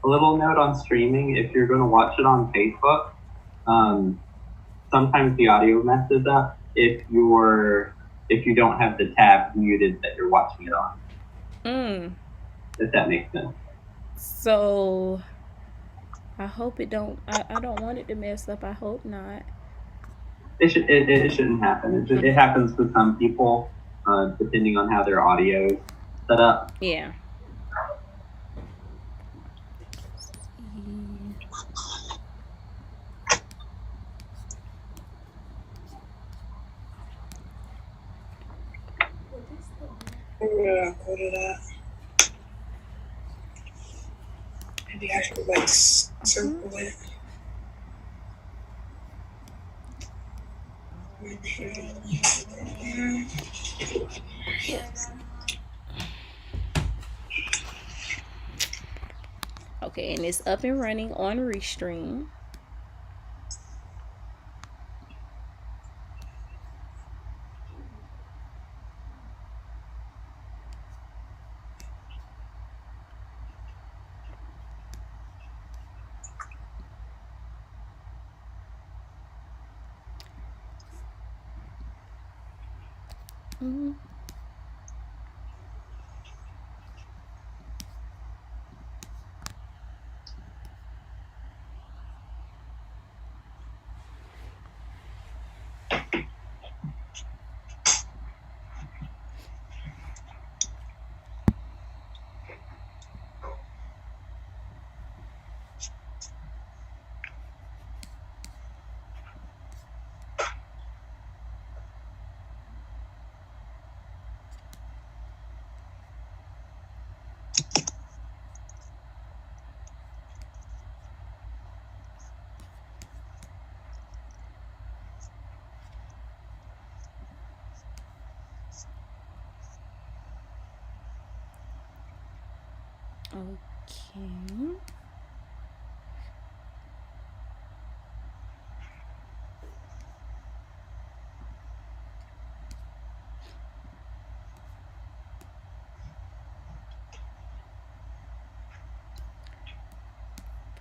a little note on streaming: if you're going to watch it on Facebook, sometimes the audio messes up if you don't have the tab muted that you're watching it on. If that makes sense. So I hope it don't. I don't want it to mess up. I hope not. It shouldn't happen. It happens to some people, depending on how their audio is set up. Yeah. Yeah, go to that. Maybe I should like circle it. Okay, and it's up and running on Restream. Okay.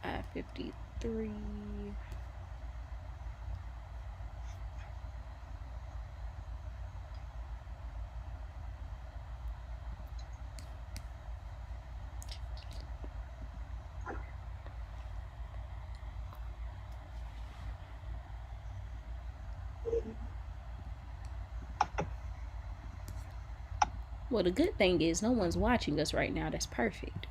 $5.53. Well, the good thing is no one's watching us right now. That's perfect.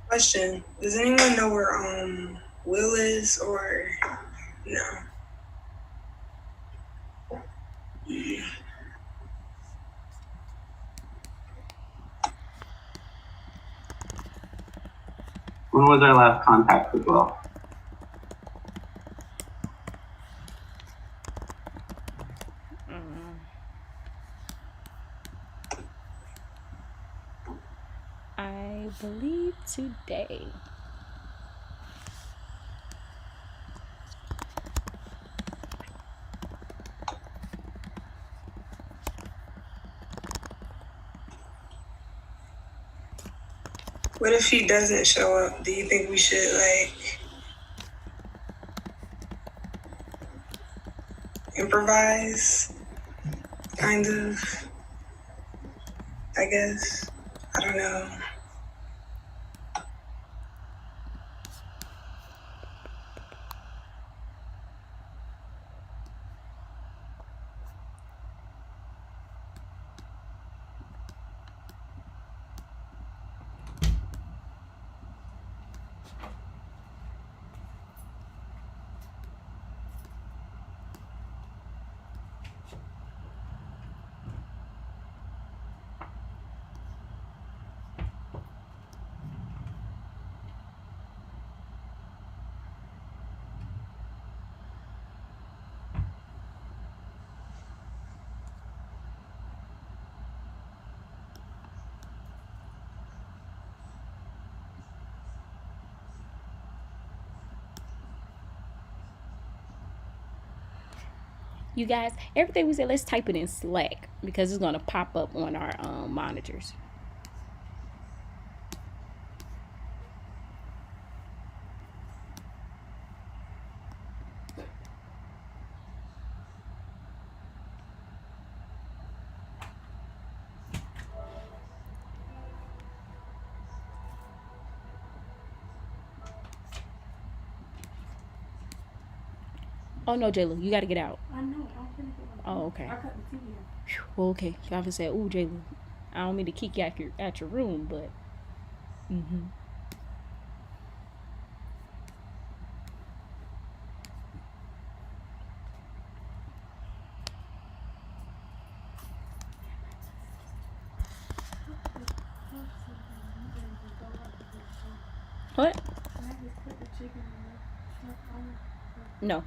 Question: does anyone know where Will is or no? When was our last contact as well? I believe today. What if he doesn't show up? Do you think we should like improvise? Kind of, I guess. I don't know. You guys, everything we said, let's type it in Slack because it's going to pop up on our monitors. Oh no, Jayla, you got to get out. I know. I'm finna get out. Oh, okay. I cut the TV off. Well, okay. Y'all said, "Ooh, Jayla, I don't mean to kick you out your room, but." What? Can I just put the chicken and the stuff on it? No.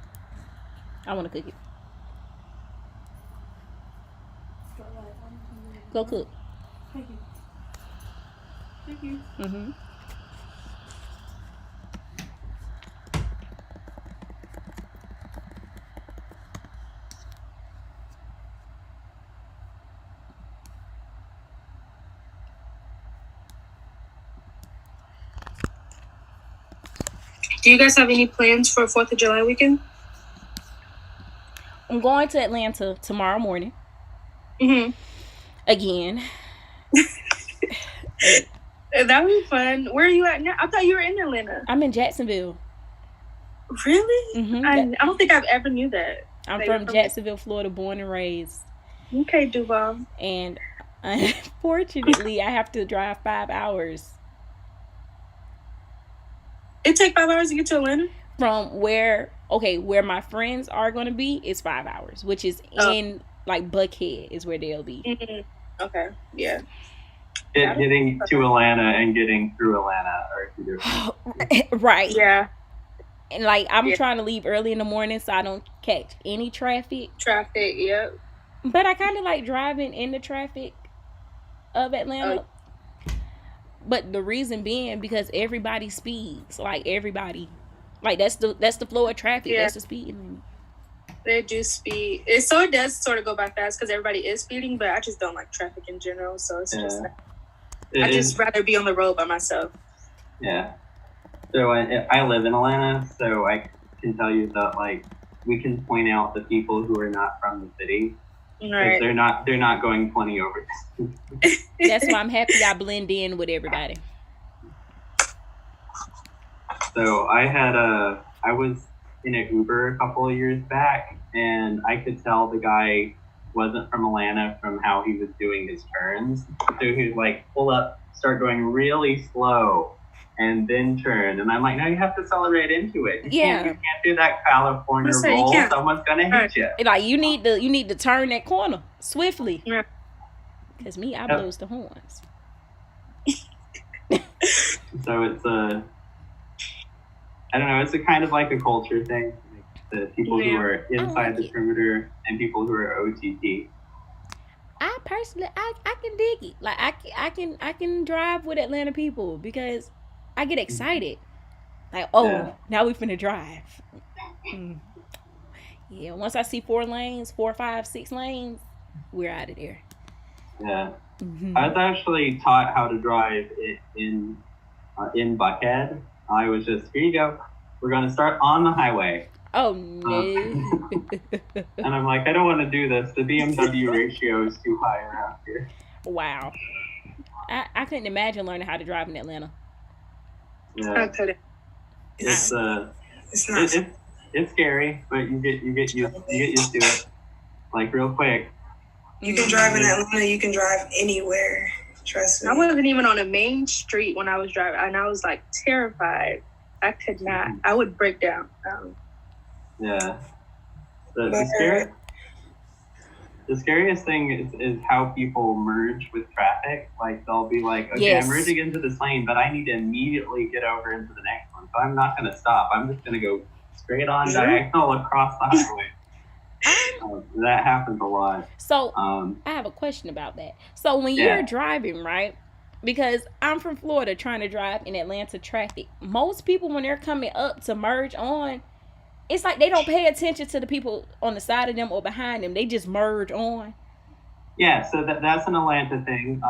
I want to cook it. So, like, I'm gonna Go cook. Thank you. Thank you. Mm-hmm. Do you guys have any plans for 4th of July weekend? I'm going to Atlanta tomorrow morning. Mm-hmm. Again. That would be fun. Where are you at now? I thought you were in Atlanta. I'm in Jacksonville. Really? Mm-hmm. I don't think I've ever knew that. I'm from Jacksonville, Florida, born and raised. Okay, Duval. And unfortunately, I have to drive 5 hours. It take 5 hours to get to Atlanta? From where my friends are going to be, is 5 hours, which is in, like, Buckhead is where they'll be. Mm-hmm. Okay, yeah. Getting to Atlanta and getting through Atlanta are two different. Right. Yeah. And, like, I'm trying to leave early in the morning so I don't catch any traffic. Traffic, yep. But I kind of like driving in the traffic of Atlanta. But the reason being because everybody speeds. Like, everybody. Like, that's the flow of traffic. Yeah. That's the speed limit. They do speed. It does sort of go by fast because everybody is speeding, but I just don't like traffic in general. So it's just like, I just rather be on the road by myself. Yeah. So I live in Atlanta, so I can tell you that, like, we can point out the people who are not from the city. Right. They're not going 20 over. That's why I'm happy I blend in with everybody. So I was in an Uber a couple of years back, and I could tell the guy wasn't from Atlanta from how he was doing his turns. So he was like, pull up, start going really slow, and then turn. And I'm like, no, you have to accelerate into it. You can't do that California roll. Someone's gonna hit you. Like, you need to turn that corner swiftly. Yeah. Because I blows the horns. So it's I don't know, it's a kind of like a culture thing. The people who are inside the perimeter and people who are OTT. I personally, I can dig it. Like, I can drive with Atlanta people because I get excited. Like, now we finna drive. Yeah, once I see 4 lanes, 4, 5, 6 lanes, we're out of there. Yeah. Mm-hmm. I was actually taught how to drive in Buckhead. I was just, here you go. We're going to start on the highway. Oh, no. And I'm like, I don't want to do this. The BMW ratio is too high around here. Wow. I couldn't imagine learning how to drive in Atlanta. Yeah. I couldn't. It's scary, but you get used to it, like, real quick. You can drive in Atlanta. You can drive anywhere. Trust me. I wasn't even on a main street when I was driving, and I was like terrified. I could not. I would break down. Yeah. The scariest thing is how people merge with traffic. Like, they'll be like, okay, I'm merging into this lane, but I need to immediately get over into the next one. So I'm not going to stop. I'm just going to go straight on diagonal across the highway. That happens a lot. So I have a question about that. So when you're driving, right? Because I'm from Florida trying to drive in Atlanta traffic. Most people, when they're coming up to merge on, it's like they don't pay attention to the people on the side of them or behind them. They just merge on. Yeah, so that's an Atlanta thing.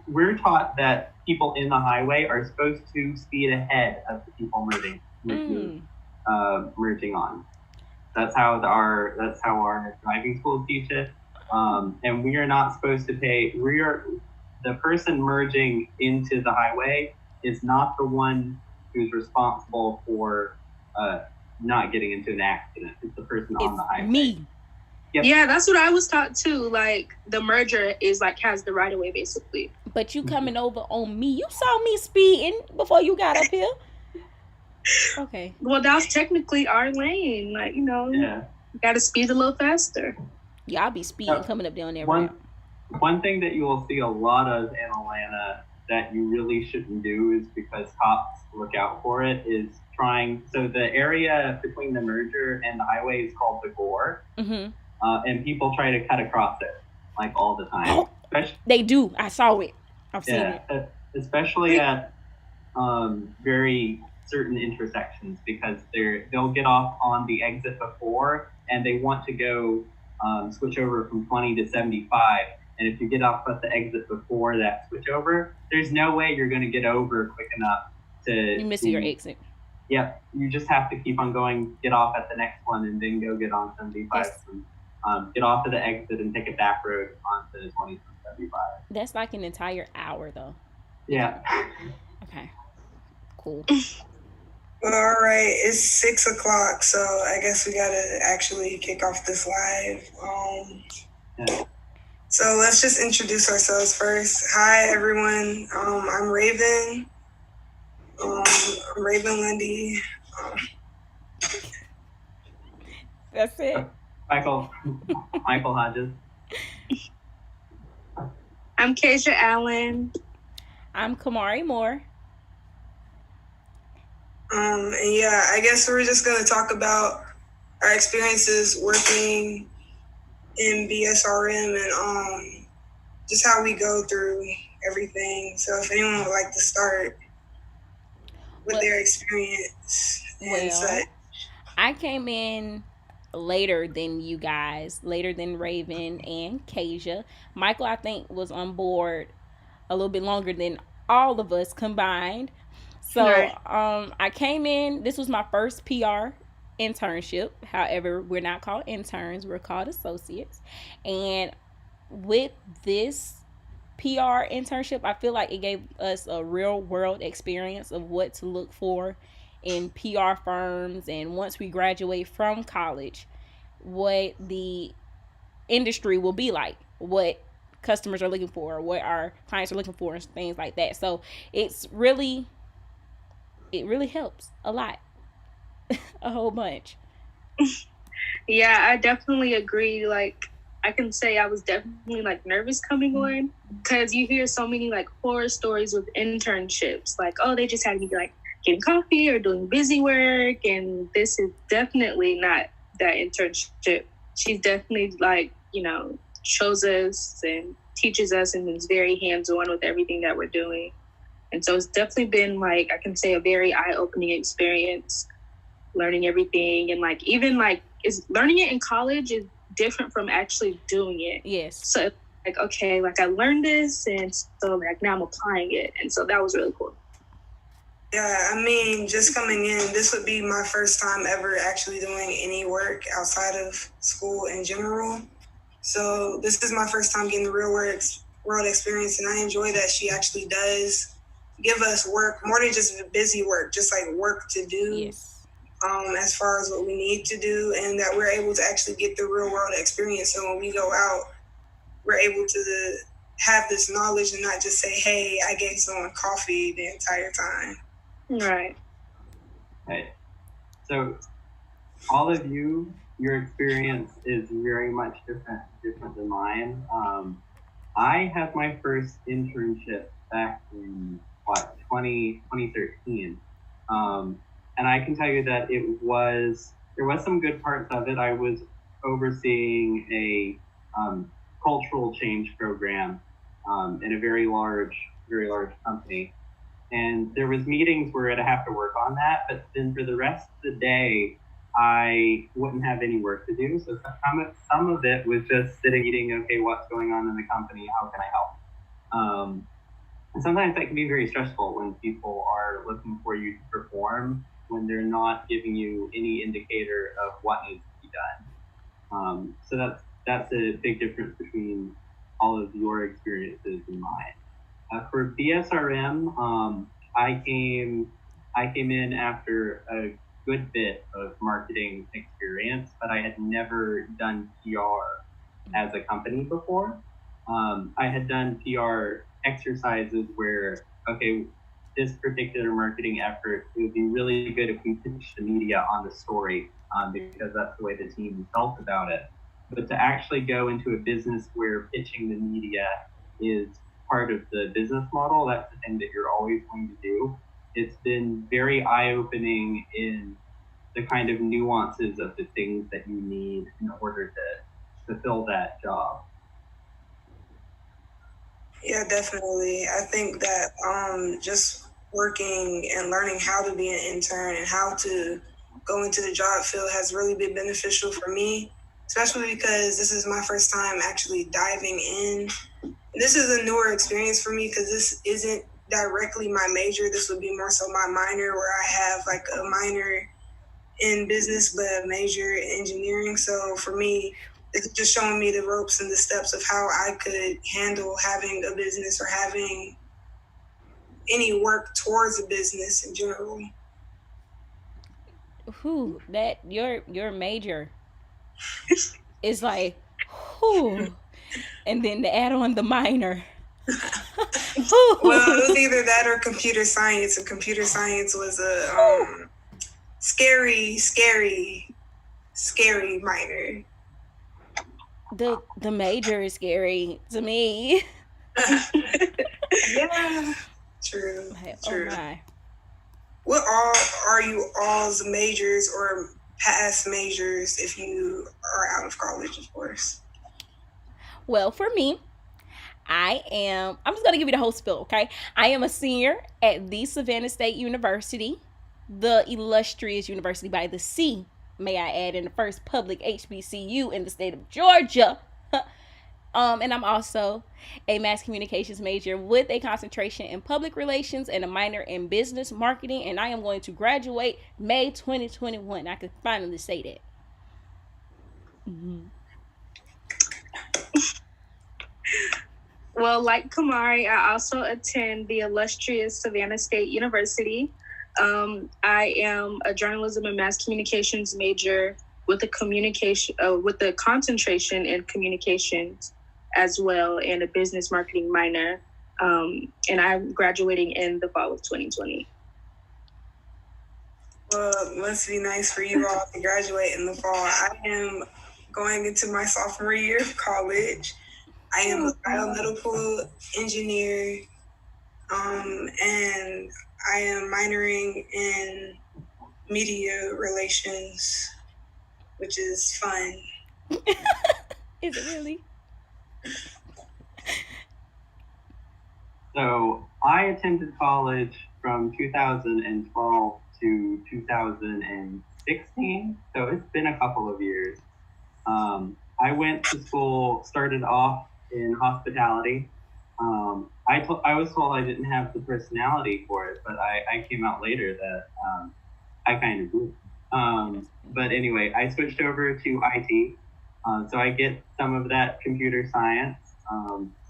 We're taught that people in the highway are supposed to speed ahead of the people merging on. That's how our driving schools teach it. And we are not supposed to the person merging into the highway is not the one who's responsible for not getting into an accident. It's the person on the highway. Me. Yep. Yeah, that's what I was taught too. Like the merger is like has the right of way basically. But you coming over on me. You saw me speeding before you got up here. Okay. Well, that was technically our lane. Like, you know, you gotta speed a little faster. Yeah, I'll be speeding coming up down there. One thing that you will see a lot of in Atlanta that you really shouldn't do is because cops look out for it is so the area between the merger and the highway is called the Gore. Mm-hmm. And people try to cut across it like all the time. They do. I saw it. I've seen it. Especially at very certain intersections because they'll get off on the exit before and they want to go switch over from 20 to 75. And if you get off at the exit before that switch over, there's no way you're going to get over quick enough You're missing your exit. Yep. You just have to keep on going, get off at the next one, and then go get on 75. Get off of the exit and take a back road onto 20 from 75. That's like an entire hour, though. Yeah. Okay. Cool. Well, all right. It's 6:00, so I guess we gotta actually kick off this live. So let's just introduce ourselves first. Hi, everyone. I'm Raven. I'm Raven Lundy. That's it. Michael Hodges. I'm Keisha Allen. I'm Kamari Moore. And yeah, I guess we're just gonna talk about our experiences working in BSRM and just how we go through everything. So if anyone would like to start with their experience and such. I came in later than you guys, later than Raven and Keisha. Michael, I think, was on board a little bit longer than all of us combined. So I came in, this was my first PR internship. However, we're not called interns, we're called associates. And with this PR internship, I feel like it gave us a real world experience of what to look for in PR firms, and once we graduate from college, what the industry will be like, what customers are looking for, what our clients are looking for, and things like that. So it really helps a lot. A whole bunch. Yeah, I definitely agree. Like, I can say I was definitely like nervous coming on because you hear so many like horror stories with internships. Like, oh, they just had me like getting coffee or doing busy work. And this is definitely not that internship. She's definitely like, you know, shows us and teaches us and is very hands-on with everything that we're doing. And so it's definitely been like, I can say, a very eye-opening experience, learning everything. And like, even like, learning it in college is different from actually doing it. Yes. So like, okay, like I learned this and so like now I'm applying it. And so that was really cool. Yeah, I mean, just coming in, this would be my first time ever actually doing any work outside of school in general. So this is my first time getting the real world experience, and I enjoy that she actually does give us work, more than just busy work, just like work to do. Yes. As far as what we need to do, and that we're able to actually get the real world experience. So when we go out, we're able to have this knowledge and not just say, hey, I gave someone coffee the entire time. Right. So all of you, your experience is very much different than mine. I had my first internship back in 2013. And I can tell you that there was some good parts of it. I was overseeing a cultural change program in a very large company. And there was meetings where I'd have to work on that, but then for the rest of the day, I wouldn't have any work to do. So some of it was just sitting eating, okay, what's going on in the company? How can I help? And sometimes that can be very stressful when people are looking for you to perform when they're not giving you any indicator of what needs to be done. So that's a big difference between all of your experiences and mine. For BSRM, I came in after a good bit of marketing experience, but I had never done PR as a company before. I had done PR exercises where, okay, this particular marketing effort, it would be really good if we pitched the media on the story because that's the way the team felt about it. But to actually go into a business where pitching the media is part of the business model, that's the thing that you're always going to do. It's been very eye-opening in the kind of nuances of the things that you need in order to fulfill that job. Yeah, definitely. I think that just working and learning how to be an intern and how to go into the job field has really been beneficial for me, especially because this is my first time actually diving in. This is a newer experience for me because this isn't directly my major. This would be more so my minor, where I have like a minor in business but a major in engineering. So for me, it's just showing me the ropes and the steps of how I could handle having a business or having any work towards a business in general. Whew, that your major is like, whew. And then to add on the minor. Well, it was either that or computer science, and computer science was a scary minor. The major is scary to me. Yeah, true. Oh my. What all are you all's majors or past majors if you are out of college, of course? Well, for me, I'm just going to give you the whole spill, okay? I am a senior at the Savannah State University, the illustrious University by the Sea, may I add, in the first public HBCU in the state of Georgia. And I'm also a mass communications major with a concentration in public relations and a minor in business marketing. And I am going to graduate May 2021. I could finally say that. Mm-hmm. Well, like Kamari, I also attend the illustrious Savannah State University. I am a journalism and mass communications major with a concentration in communications as well, and a business marketing minor. And I'm graduating in the fall of 2020. Well, it must be nice for you all to graduate in the fall. I am going into my sophomore year of college. I am a biomedical engineer, and I am minoring in media relations, which is fun. Is it really? So I attended college from 2012 to 2016, so it's been a couple of years. I went to school, started off in hospitality. I was told I didn't have the personality for it, but I came out later that I kind of do. But anyway, I switched over to IT, so I get some of that computer science.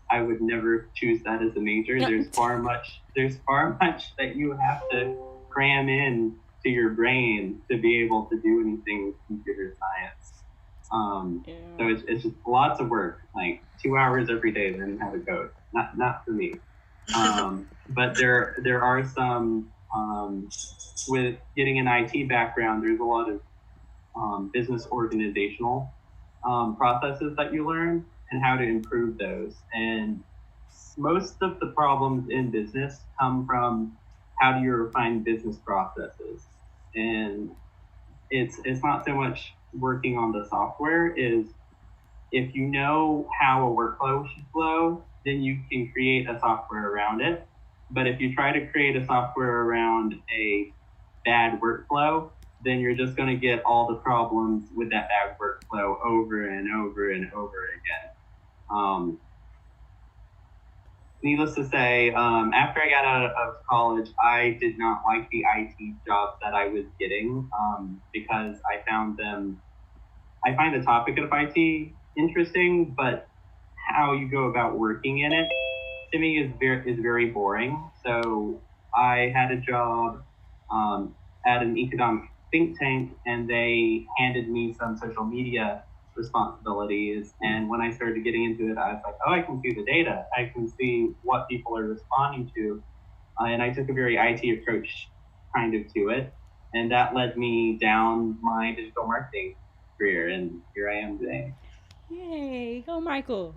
I would never choose that as a major. There's far much that you have to cram in to your brain to be able to do anything with computer science. So it's just lots of work, like 2 hours every day, then have a code. Not for me. But there are some with getting an IT background. There's a lot of business organizational processes that you learn and how to improve those. And most of the problems in business come from how do you refine business processes. And it's not so much working on the software, is if you know how a workflow should flow, then you can create a software around it. But if you try to create a software around a bad workflow, then you're just going to get all the problems with that bad workflow over and over and over again. Needless to say, after I got out of college, I did not like the IT jobs that I was getting because I find the topic of IT interesting, but how you go about working in it to me is very boring. So I had a job at an economic think tank, and they handed me some social media responsibilities. And when I started getting into it, I was like, oh, I can see the data. I can see what people are responding to. And I took a very IT approach kind of to it. And that led me down my digital marketing career. And here I am today. Yay. Go, Michael.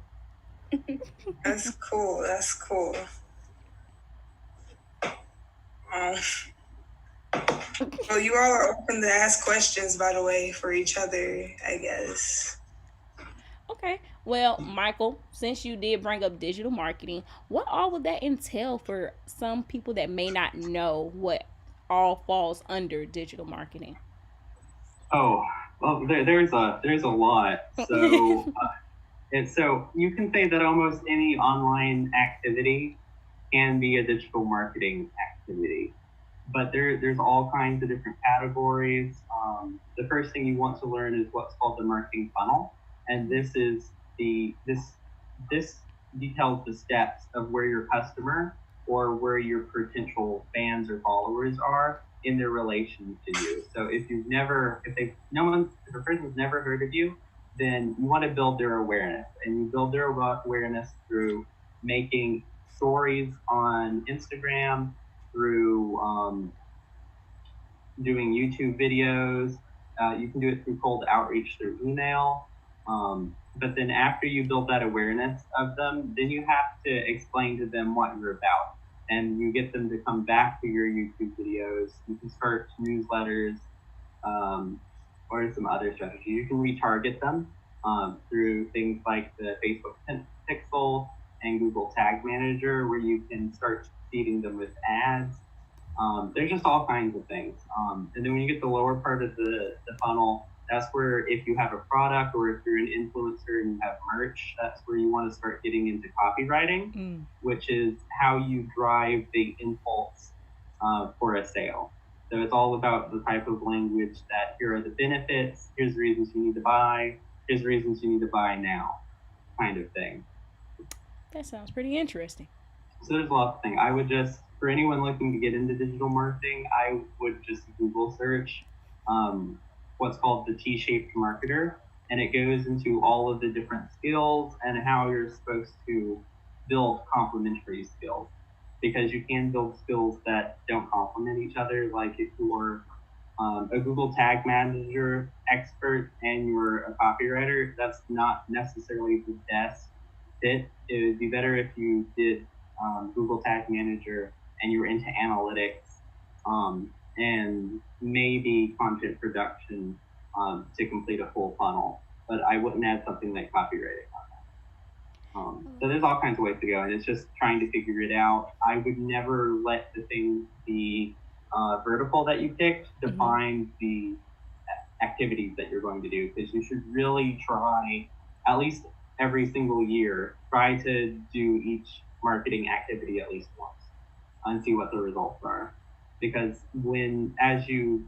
That's cool. That's cool. Well, you all are open to ask questions, by the way, for each other, I guess. Okay. Well, Michael, since you did bring up digital marketing, what all would that entail for some people that may not know what all falls under digital marketing? Oh, well, there's a lot. So so you can say that almost any online activity can be a digital marketing activity, but there's all kinds of different categories. The first thing you want to learn is what's called the marketing funnel, and this details the steps of where your customer or where your potential fans or followers are in their relation to you. So if a person's never heard of you, then you want to build their awareness, and you build their awareness through making stories on Instagram, through doing YouTube videos. You can do it through cold outreach through email. But then after you build that awareness of them, then you have to explain to them what you're about. And you get them to come back to your YouTube videos. You can start newsletters or some other strategies. You can retarget them through things like the Facebook Pixel and Google Tag Manager, where you can start feeding them with ads. There's just all kinds of things. And then when you get the lower part of the funnel, that's where if you have a product or if you're an influencer and you have merch, that's where you want to start getting into copywriting, which is how you drive the impulse for a sale. So it's all about the type of language that here are the benefits, here's the reasons you need to buy, here's the reasons you need to buy now, kind of thing. That sounds pretty interesting. So there's lots of things. I would just, for anyone looking to get into digital marketing, I would just Google search what's called the T-shaped marketer, and it goes into all of the different skills and how you're supposed to build complementary skills, because you can build skills that don't complement each other. Like if you're a Google Tag Manager expert and you're a copywriter, that's not necessarily the best fit. It would be better if you did Google Tag Manager and you were into analytics and maybe content production to complete a full funnel. But I wouldn't add something like copywriting on that. So there's all kinds of ways to go, and it's just trying to figure it out. I would never let the vertical that you picked define the activities that you're going to do, because you should really try, at least every single year, try to do each marketing activity at least once and see what the results are. Because as you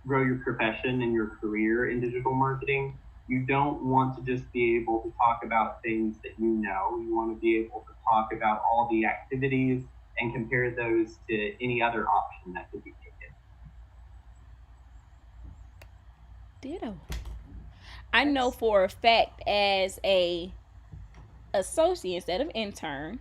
grow your profession and your career in digital marketing, you don't want to just be able to talk about things that you know. You want to be able to talk about all the activities and compare those to any other option that could be taken. Ditto. I know for a fact, as a associate instead of intern,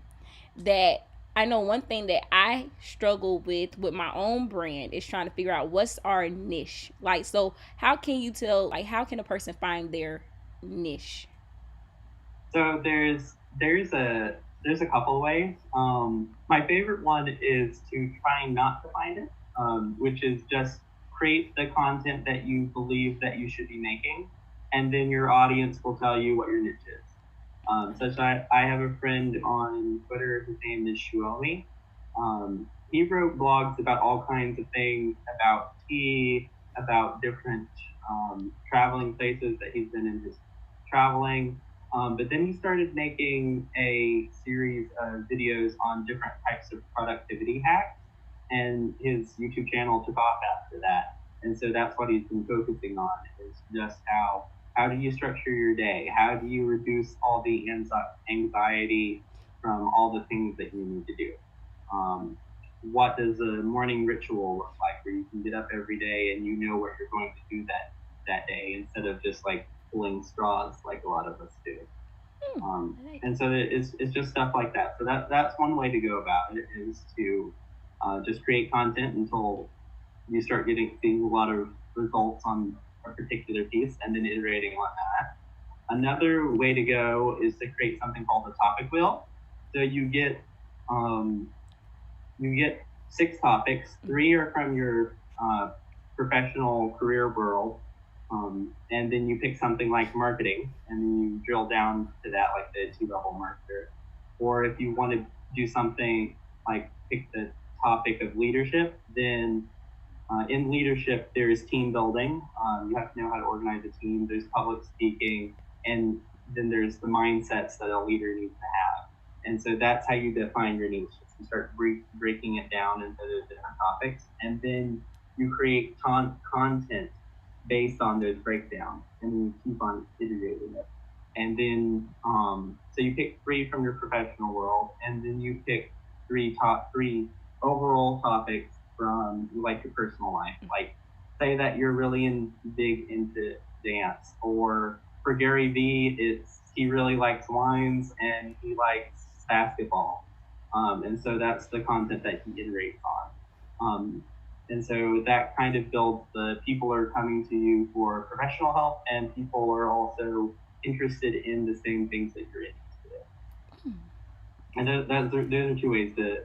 that I know one thing that I struggle with my own brand is trying to figure out what's our niche. Like, so how can you tell, like, how can a person find their niche? So there's a couple of ways. My favorite one is to try not to find it, which is just create the content that you believe that you should be making, and then your audience will tell you what your niche is. Such I have a friend on Twitter, his name is Shuomi, He wrote blogs about all kinds of things, about tea, about different traveling places that he's been in his traveling. But then he started making a series of videos on different types of productivity hacks, and his YouTube channel took off after that. And so that's what he's been focusing on, is just how do you structure your day? How do you reduce all the anxiety from all the things that you need to do? What does a morning ritual look like, where you can get up every day and you know what you're going to do that day, instead of just like pulling straws like a lot of us do. And so it's just stuff like that. So that's one way to go about it, is to just create content until you start seeing a lot of results on a particular piece, and then iterating on that. Another way to go is to create something called the topic wheel. So you get 6 topics. 3 are from your professional career world, and then you pick something like marketing, and then you drill down to that, like the 2-level marketer. Or if you want to do something like pick the topic of leadership, then in leadership there's team building. You have to know how to organize a team. There's public speaking, and then there's the mindsets that a leader needs to have. And so that's how you define your niche. You start breaking it down into the different topics, and then you create content based on those breakdowns, and then you keep on iterating it. And then so you pick 3 from your professional world, and then you pick 3 overall topics from like your personal life. Like, say that you're really big into dance, or for Gary Vee, he really likes wines and he likes basketball. And so that's the content that he iterates on. And so that kind of builds the people are coming to you for professional help, and people are also interested in the same things that you're interested in. And those are 2 ways to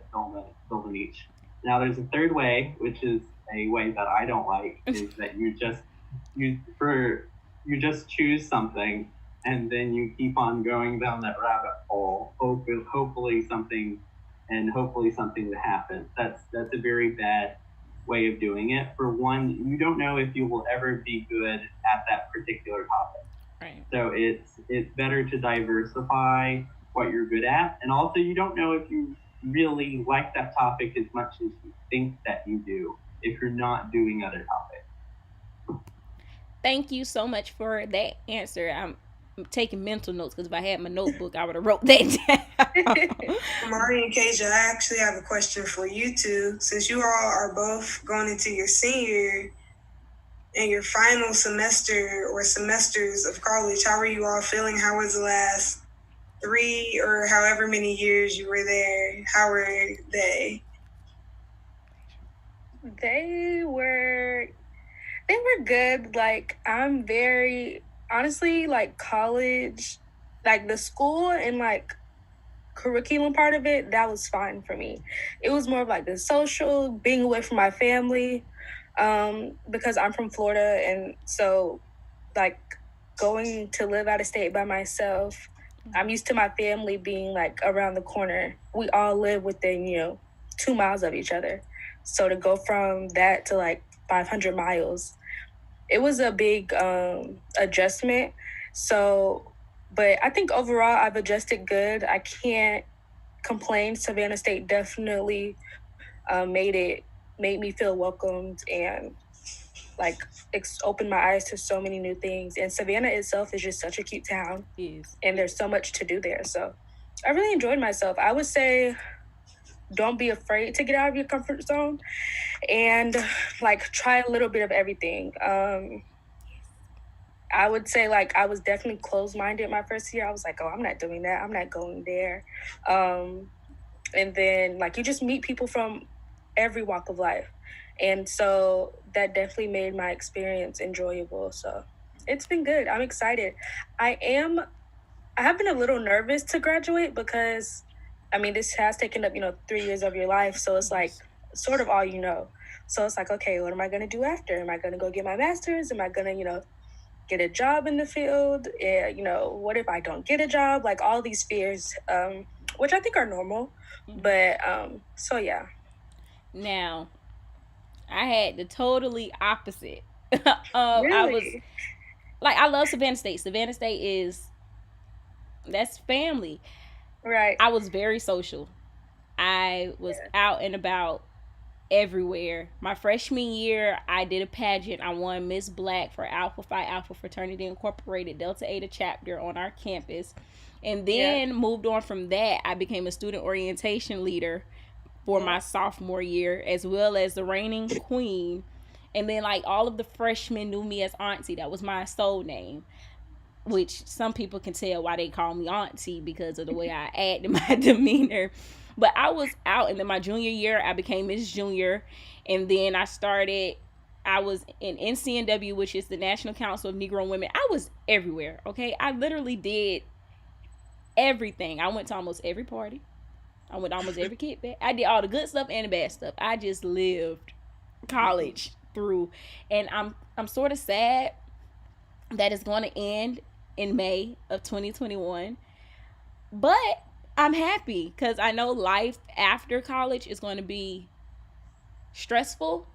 build a niche. Now there's a third way, which is a way that I don't like, is that you just choose something, and then you keep on going down that rabbit hole, hopefully something will happen. That's a very bad way of doing it. For one, you don't know if you will ever be good at that particular topic. Right. So it's better to diversify what you're good at, and also you don't know if you really like that topic as much as you think that you do if you're not doing other topics. Thank you so much for that answer. I'm taking mental notes, because if I had my notebook, I would have wrote that down. Mari and Kasia, I actually have a question for you two. Since you all are both going into your senior and your final semester or semesters of college, how are you all feeling? How was the last 3 or however many years you were there? How were they? They were good. Like, I'm very, honestly, like, college, like the school and like curriculum part of it, that was fine for me. It was more of like the social, being away from my family, because I'm from Florida, and so like going to live out of state by myself, I'm used to my family being like around the corner. We all live within 2 miles of each other. So to go from that to like 500 miles, it was a big adjustment. So, but I think overall I've adjusted good. I can't complain. Savannah State definitely made me feel welcomed, and like opened my eyes to so many new things. And Savannah itself is just such a cute town. Yes. And there's so much to do there. So I really enjoyed myself. I would say don't be afraid to get out of your comfort zone, and like try a little bit of everything. I would say like I was definitely closed-minded my first year. I was like, oh, I'm not doing that. I'm not going there. And then like you just meet people from every walk of life. And so that definitely made my experience enjoyable. So it's been good. I'm excited. I have been a little nervous to graduate because, I mean, this has taken up, 3 years of your life. So it's like sort of all you know. So it's like, okay, what am I going to do after? Am I going to go get my master's? Am I going to, get a job in the field? What if I don't get a job? Like all these fears which I think are normal. But so yeah. Now, I had the totally opposite. Really? I was like, I love Savannah State. Savannah State that's family. Right. I was very social. I was out and about everywhere. My freshman year, I did a pageant. I won Miss Black for Alpha Phi Alpha Fraternity Incorporated Delta Eta chapter on our campus. And then moved on from that, I became a student orientation leader for my sophomore year, as well as the reigning queen. And then, like, all of the freshmen knew me as Auntie. That was my soul name, which some people can tell why they call me Auntie because of the way I act and my demeanor. But I was out, and then my junior year, I became Miss Junior. And then I was in NCNW, which is the National Council of Negro Women. I was everywhere, okay? I literally did everything. I went to almost every party. I went to almost every kickback. I did all the good stuff and the bad stuff. I just lived college through. And I'm sort of sad that it's going to end in May of 2021. But I'm happy because I know life after college is going to be stressful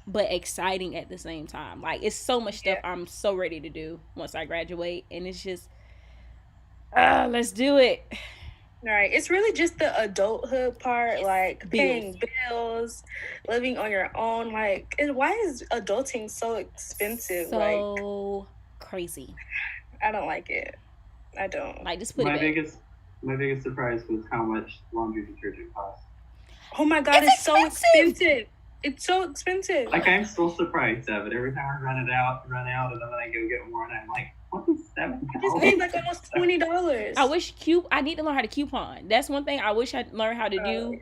but exciting at the same time. Like, it's so much stuff I'm so ready to do once I graduate, and it's just let's do it. Right. It's really just the adulthood part, like paying bills, living on your own. Like, why is adulting so expensive? So crazy. I don't like it. I don't. Like, just put my it back. My biggest surprise was how much laundry detergent costs. Oh my God, it's so expensive. It's so expensive. Like, I'm still surprised of it. Every time I run out, and then when I go get more, and I'm like, what is $7? I just paid like almost $20. I need to learn how to coupon. That's one thing I wish I'd learned how to do,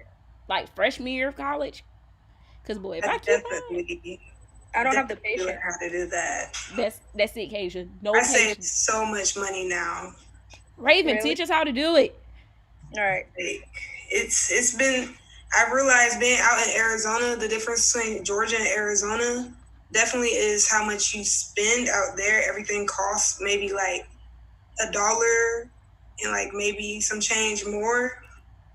like, freshman year of college. Because, boy, if I coupon, I don't have the patience. How to do that. That's the occasion. No I patience. save so much money now. Raven, teach us how to do it. All right. It's been. I realized being out in Arizona, the difference between Georgia and Arizona definitely is how much you spend out there. Everything costs maybe like $1 and like maybe some change more.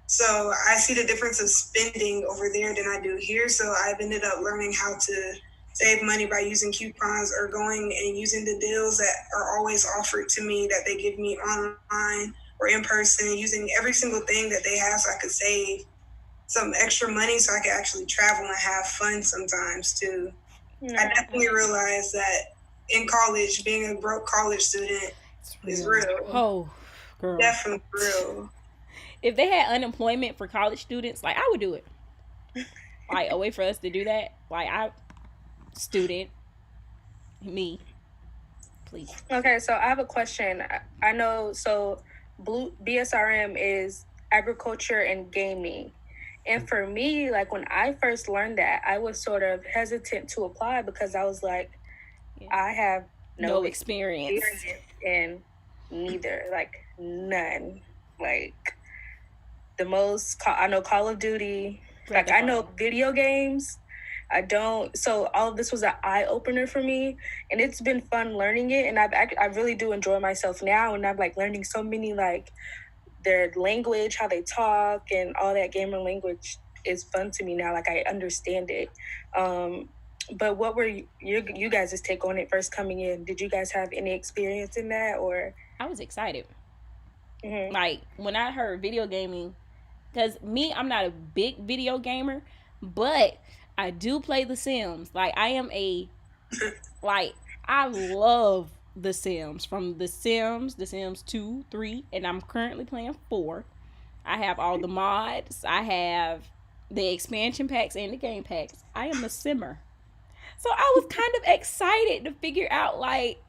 So I see the difference of spending over there than I do here. So I've ended up learning how to save money by using coupons or going and using the deals that are always offered to me that they give me online or in person, using every single thing that they have so I could save some extra money so I could actually travel and have fun sometimes too. I definitely realized that in college, being a broke college student is real. Oh, girl. Definitely real. If they had unemployment for college students, like, I would do it. Like, a way for us to do that. Like, me, please. Okay, so I have a question. I know, so BSRM is agriculture and gaming. And for me, like, when I first learned that, I was sort of hesitant to apply because I was like, I have no experience in neither, like, none. Like, the most, I know Call of Duty, like, I know video games. I don't, so all of this was an eye-opener for me, and it's been fun learning it, and I really do enjoy myself now, and I'm, like, learning so many, like, their language, how they talk, and all that gamer language is fun to me now. Like, I understand it. But what were you guys' take on it first coming in? Did you guys have any experience in that, or? I was excited. Mm-hmm. Like, when I heard video gaming, because I'm not a big video gamer, but I do play The Sims. Like, I love The Sims, from The Sims 2, 3, and I'm currently playing 4. I have all the mods. I have the expansion packs and the game packs. I am a simmer. So I was kind of excited to figure out, like,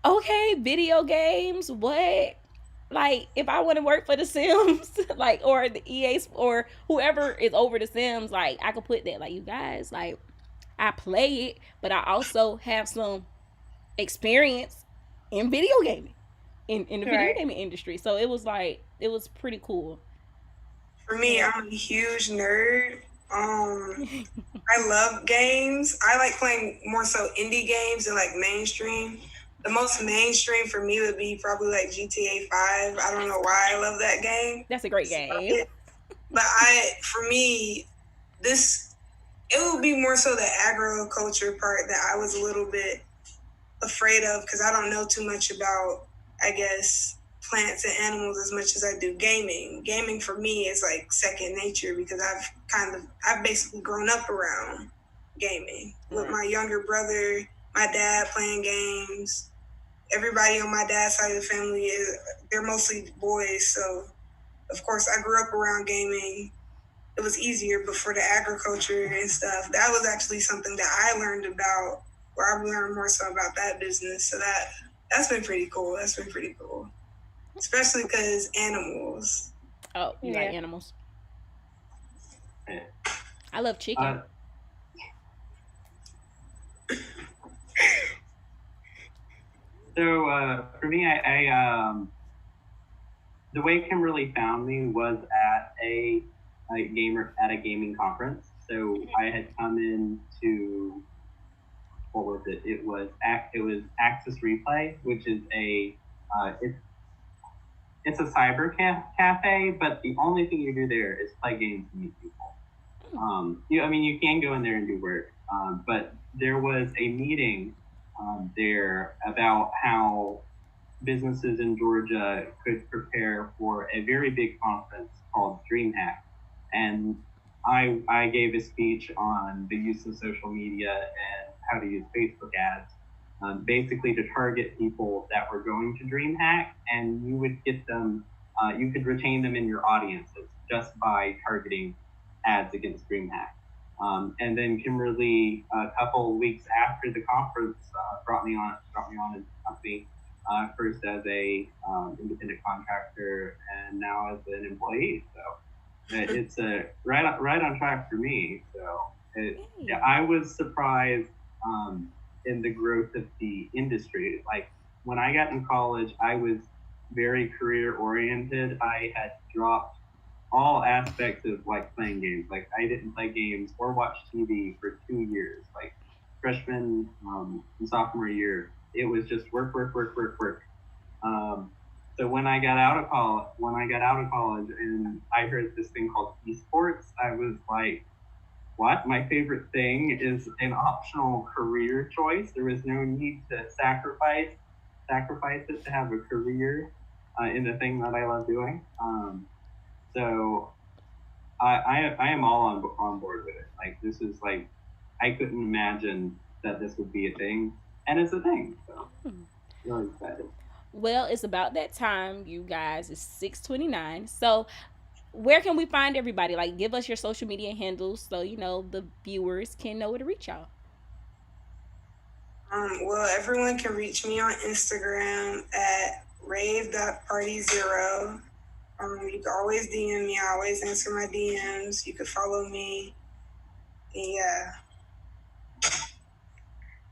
okay, video games, what? Like, if I want to work for The Sims, like, or the EA, or whoever is over The Sims, like, I could put that, like, you guys, like, I play it, but I also have some experience in video gaming, in the video gaming industry. So it was pretty cool. For me, I'm a huge nerd. I love games. I like playing more so indie games than like mainstream. The most mainstream for me would be probably like GTA 5. I don't know why I love that game. That's a great game. But for me, it would be more so the agriculture part that I was a little bit afraid of because I don't know too much about, I guess, plants and animals as much as I do gaming. Gaming for me is like second nature because I've basically grown up around gaming with my younger brother, my dad playing games. Everybody on my dad's side of the family they're mostly boys, so of course I grew up around gaming. It was easier, but for the agriculture and stuff, that was actually something that I learned about, where I've learned more so about that business. So that's been pretty cool. Especially because animals. Oh, you like animals? I love chicken. So for me, I the way Kimberly found me was at a gaming conference. So I had come in to, what was it? It was Access Replay, which is it's a cyber cafe, but the only thing you do there is play games and meet people. You can go in there and do work, but there was a meeting there about how businesses in Georgia could prepare for a very big conference called DreamHack. And I gave a speech on the use of social media and how to use Facebook ads, basically to target people that were going to DreamHack, and you would get them, you could retain them in your audiences just by targeting ads against DreamHack. And then Kimberly, a couple weeks after the conference, brought me on as a company, first as a independent contractor and now as an employee. So it's right on track for me. So I was surprised in the growth of the industry. Like when I got in college, I was very career oriented. I had dropped all aspects of like playing games. Like I didn't play games or watch TV for 2 years. Like freshman and sophomore year, it was just work. So when I got out of college and I heard this thing called esports, I was like, what? My favorite thing is an optional career choice. There was no need to sacrifice it to have a career in the thing that I love doing. So I am all on board with it. Like this is like, I couldn't imagine that this would be a thing, and it's a thing. So really excited. Well, it's about that time, you guys. It's 6:29. So where can we find everybody? Like, give us your social media handles so the viewers can know where to reach y'all. Well, everyone can reach me on Instagram at rave.party0. You can always DM me. I always answer my DMs. You can follow me. Yeah.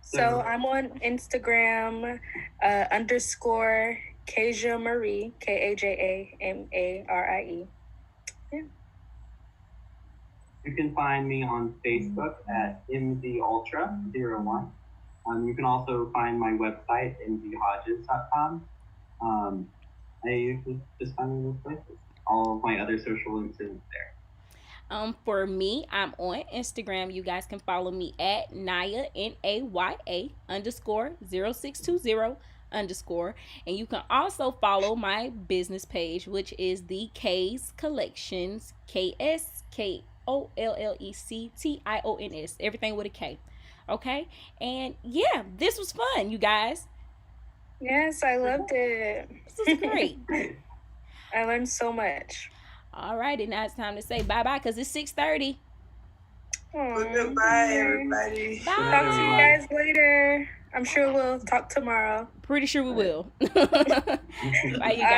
So I'm on Instagram _ Kaja Marie, KAJAMARIE. Yeah. You can find me on Facebook at MZUltra01. You can also find my website, mzhodges.com. You can just find me in those places. All of my other social links are there. For me, I'm on Instagram. You guys can follow me at Naya NAYA _0620 _ and you can also follow my business page, which is the K's Collections, KSKOLLECTIONS, everything with a K. Okay, and yeah, this was fun, you guys. Yes, I loved it. This was great. I learned so much. All right, and now it's time to say bye-bye because it's 6:30. Goodbye, everybody. Bye. Talk to you guys later. I'm sure we'll talk tomorrow. Pretty sure we will. Bye, you guys.